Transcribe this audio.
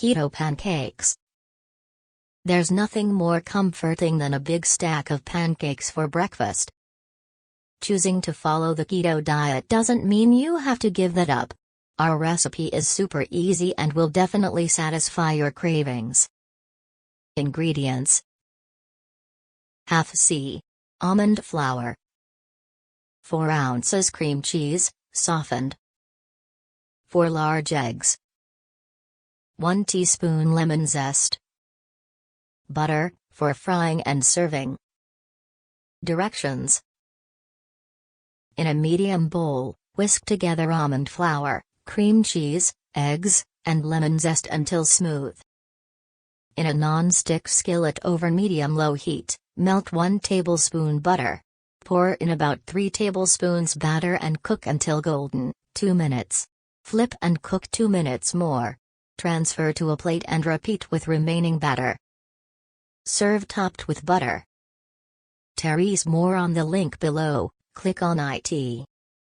Keto pancakes. There's nothing more comforting than a big stack of pancakes for breakfast. Choosing to follow the keto diet doesn't mean you have to give that up. Our recipe is super easy and will definitely satisfy your cravings. Ingredients: ½ c. almond flour, 4 ounces cream cheese, softened, 4 large eggs, 1 teaspoon lemon zest, butter, for frying and serving. Directions: in a medium bowl, whisk together almond flour, cream cheese, eggs, and lemon zest until smooth. In a non-stick skillet over medium-low heat, melt 1 tablespoon butter. Pour in about 3 tablespoons batter and cook until golden, 2 minutes. Flip and cook 2 minutes more. Transfer to a plate and repeat with remaining batter. Serve topped with butter. There is more on the link below, click on it.